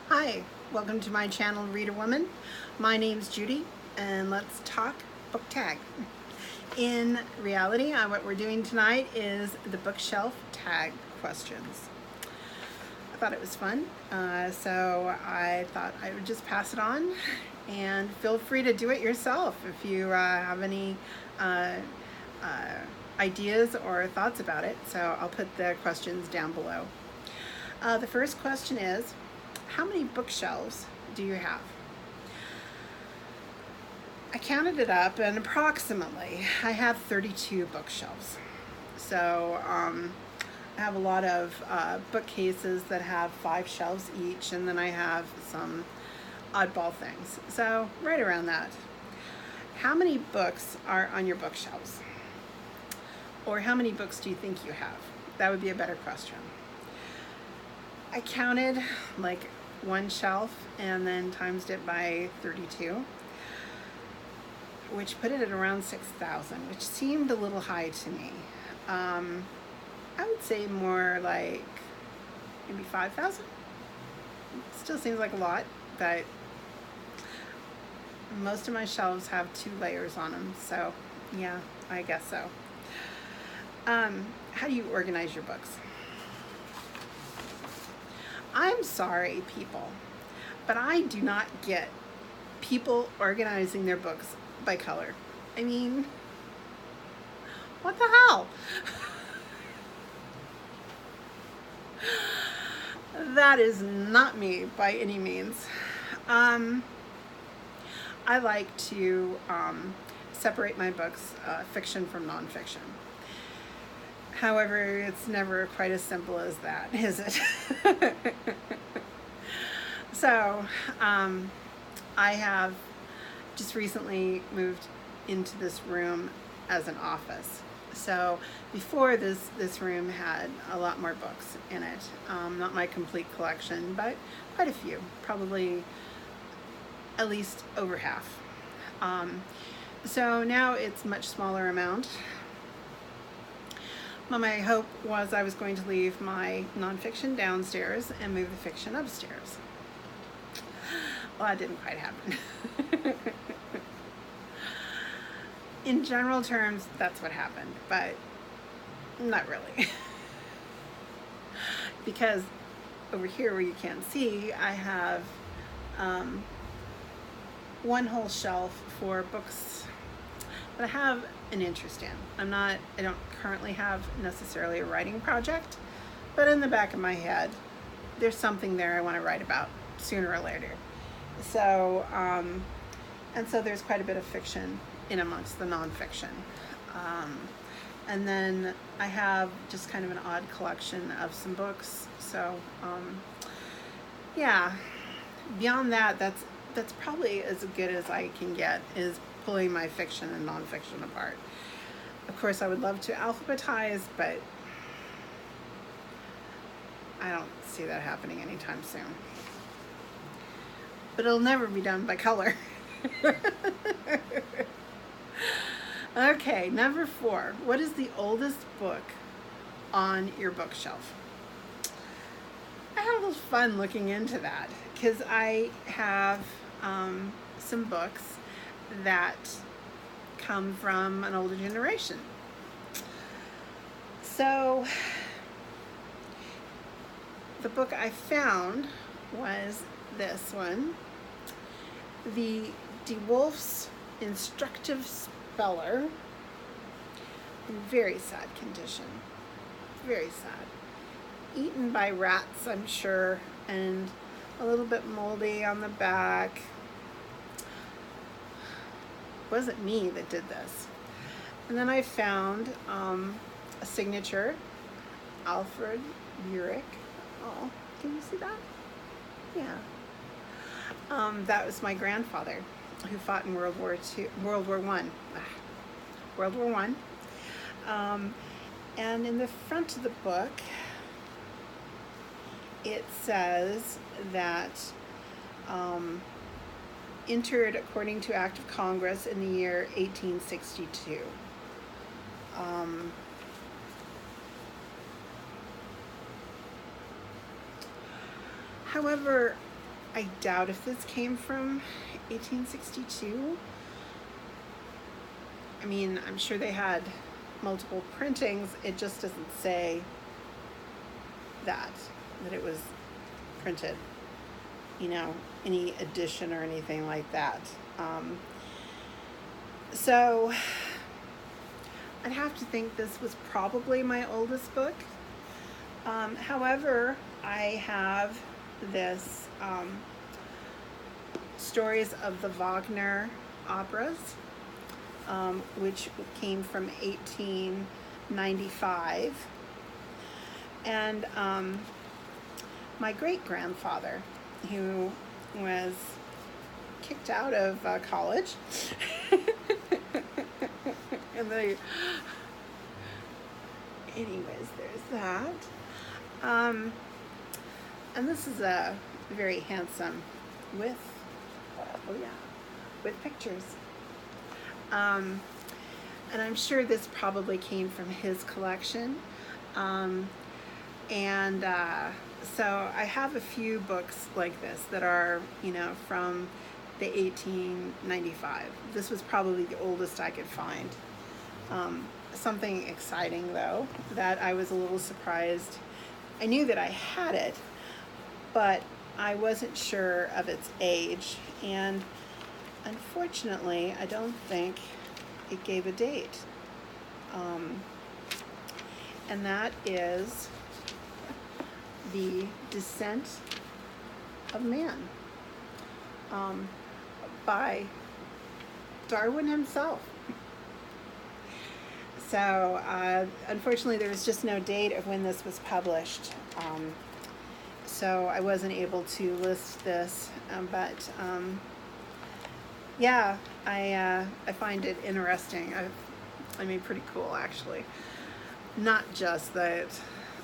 Hi, welcome to my channel, Readerwoman. My name's Judy, and let's talk book tag. In reality, what we're doing tonight is the bookshelf tag questions. I thought it was fun, so I thought I would just pass it on, and feel free to do it yourself if you have any ideas or thoughts about it. So I'll put the questions down below. The first question is, how many bookshelves do you have? I counted it up, and approximately I have 32 bookshelves. So I have a lot of bookcases that have 5 shelves each, and then I have some oddball things. So right around that. How many books are on your bookshelves? Or how many books do you think you have? That would be a better question. I counted like one shelf and then times it by 32, which put it at around 6,000, which seemed a little high to me. I would say more like maybe 5,000. Still seems like a lot, but most of my shelves have 2 layers on them, so yeah, I guess so. How do you organize your books? I'm sorry, people, but I do not get people organizing their books by color. I mean, what the hell? That is not me by any means. I like to separate my books, fiction from nonfiction. However, it's never quite as simple as that, is it? So, I have just recently moved into this room as an office. So before this room had a lot more books in it. Not my complete collection, but quite a few, probably at least over half. So now it's much smaller amount. Well, my hope was I was going to leave my nonfiction downstairs and move the fiction upstairs. Well, that didn't quite happen. In general terms, that's what happened, but not really. Because over here where you can't see, I have one whole shelf for books that I have an interest in. I don't currently have necessarily a writing project, but in the back of my head, there's something there I want to write about sooner or later. So, and so there's quite a bit of fiction in amongst the nonfiction. And then I have just kind of an odd collection of some books. So, yeah, beyond that, that's probably as good as I can get, is pulling my fiction and nonfiction apart. Of course, I would love to alphabetize, but I don't see that happening anytime soon. But it'll never be done by color. Okay, number 4. What is the oldest book on your bookshelf? I had a little fun looking into that because I have some books that come from an older generation. So the book I found was this one, the DeWolf's Instructive Speller. In very sad condition. Very sad. Eaten by rats, I'm sure, and a little bit moldy on the back. It wasn't me that did this. And then I found a signature, Alfred Burek. Oh, can you see that? Yeah. That was my grandfather, who fought in World War One. And in the front of the book, it says that entered according to Act of Congress in the year 1862. However, I doubt if this came from 1862. I mean, I'm sure they had multiple printings. It just doesn't say that it was printed, any edition or anything like that. So I'd have to think this was probably my oldest book. However, I have this Stories of the Wagner operas, which came from 1895. And my great-grandfather, who was kicked out of college, and anyways, there's that. And this is a very handsome with pictures. And I'm sure this probably came from his collection. So I have a few books like this that are, from the 1895. This was probably the oldest I could find. Something exciting, though, that I was a little surprised. I knew that I had it, but I wasn't sure of its age. And unfortunately, I don't think it gave a date. And that is The Descent of Man, by Darwin himself. So unfortunately, there was just no date of when this was published. So I wasn't able to list this, but yeah, I find it interesting. I mean, pretty cool, actually. Not just that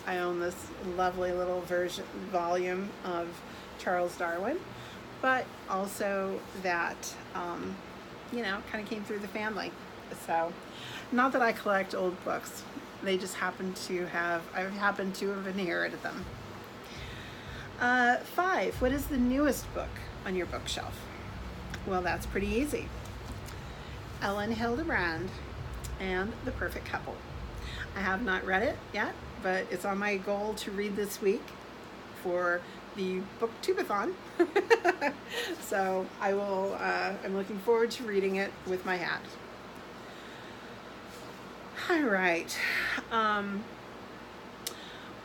I own this lovely little volume of Charles Darwin, but also that, kind of came through the family. So, not that I collect old books. They just I happen to have inherited them. 5, what is the newest book on your bookshelf? Well, that's pretty easy. Ellen Hildebrand and The Perfect Couple. I have not read it yet, but it's on my goal to read this week for the booktubeathon. So I will, I'm looking forward to reading it with my hat. All right.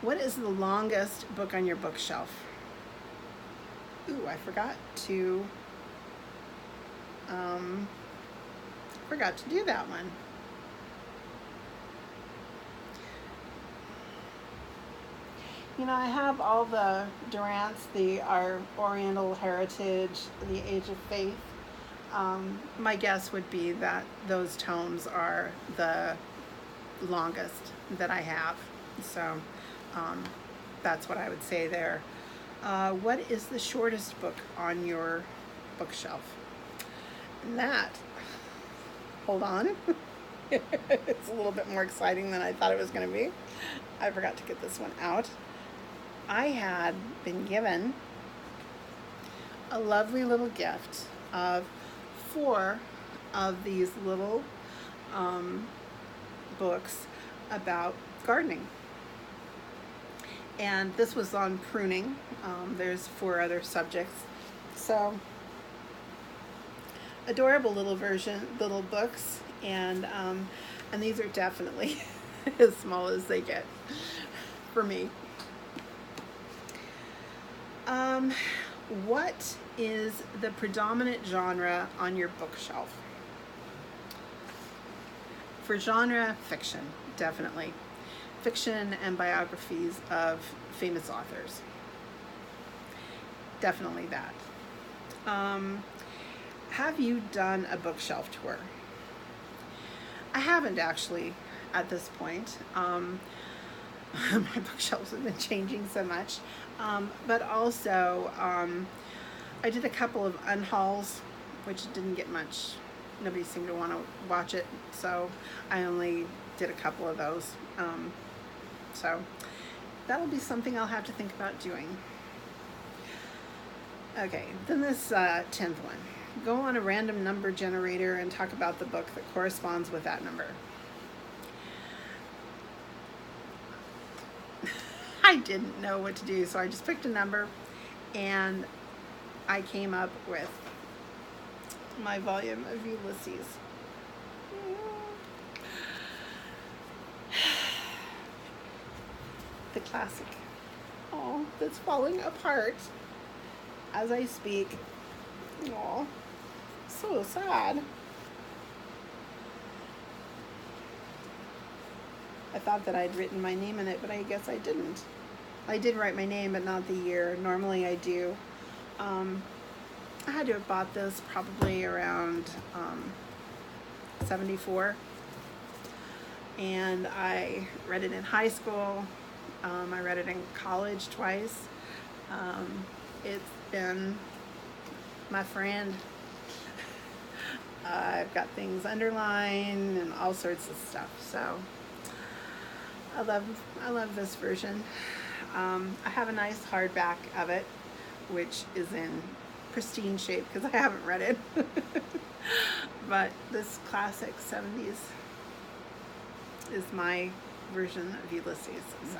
What is the longest book on your bookshelf? Ooh, I forgot to do that one. I have all the Durant's, our Oriental Heritage, The Age of Faith. My guess would be that those tomes are the longest that I have. So that's what I would say there. What is the shortest book on your bookshelf? And that, hold on, it's a little bit more exciting than I thought it was going to be. I forgot to get this one out. I had been given a lovely little gift of 4 of these little books about gardening. And this was on pruning. There's 4 other subjects. So adorable little books, and these are definitely as small as they get for me. What is the predominant genre on your bookshelf? For genre, fiction, definitely. Fiction and biographies of famous authors. Definitely that. Have you done a bookshelf tour? I haven't actually at this point. My bookshelves have been changing so much. But also, I did a couple of unhauls, which didn't get much. Nobody seemed to want to watch it, so I only did a couple of those. So that'll be something I'll have to think about doing. Okay, then this 10th one. Go on a random number generator and talk about the book that corresponds with that number. I didn't know what to do, so I just picked a number and I came up with my volume of Ulysses. The classic. Oh, that's falling apart as I speak. Oh, so sad. I thought that I'd written my name in it, but I guess I didn't. I did write my name, but not the year. Normally I do. I had to have bought this probably around 74. And I read it in high school. I read it in college twice. It's been my friend. I've got things underlined and all sorts of stuff. So I love this version. I have a nice hardback of it, which is in pristine shape because I haven't read it. But this classic 70s is my version of Ulysses. So,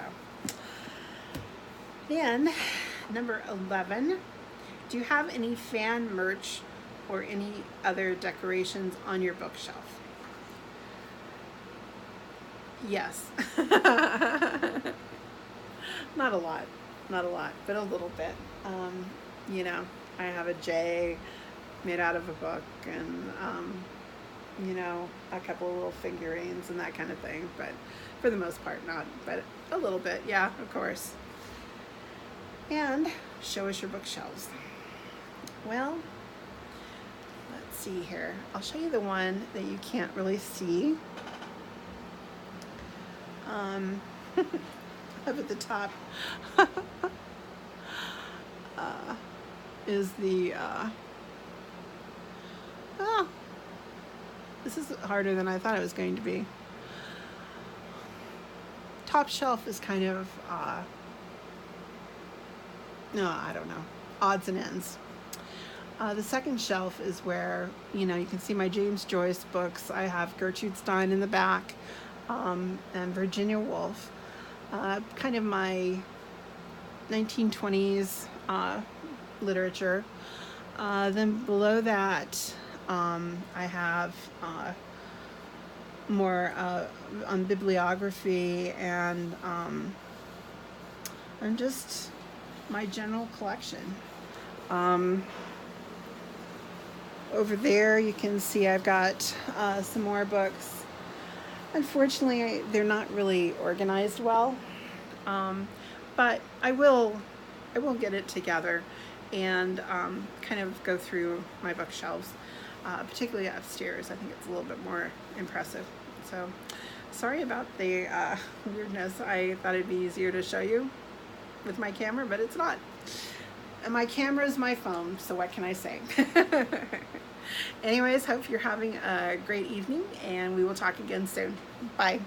then number 11. Do you have any fan merch or any other decorations on your bookshelf? Yes. Not a lot, but a little bit. You know, I have a J made out of a book and, you know, a couple of little figurines and that kind of thing, but for the most part not, but a little bit, yeah, of course. And show us your bookshelves. Well, let's see here. I'll show you the one that you can't really see. Up at the top is the this is harder than I thought it was going to be. Top shelf is kind of no, I don't know, odds and ends. The second shelf is where, you know, you can see my James Joyce books. I have Gertrude Stein in the back, and Virginia Woolf. Kind of my 1920s literature. Then below that, I have more on bibliography and just my general collection. Over there you can see I've got some more books. Unfortunately, they're not really organized well, but I will get it together and kind of go through my bookshelves, particularly upstairs. I think it's a little bit more impressive. So sorry about the weirdness. I thought it'd be easier to show you with my camera, but it's not. And my camera is my phone, so what can I say? Anyways, hope you're having a great evening, and we will talk again soon. Bye.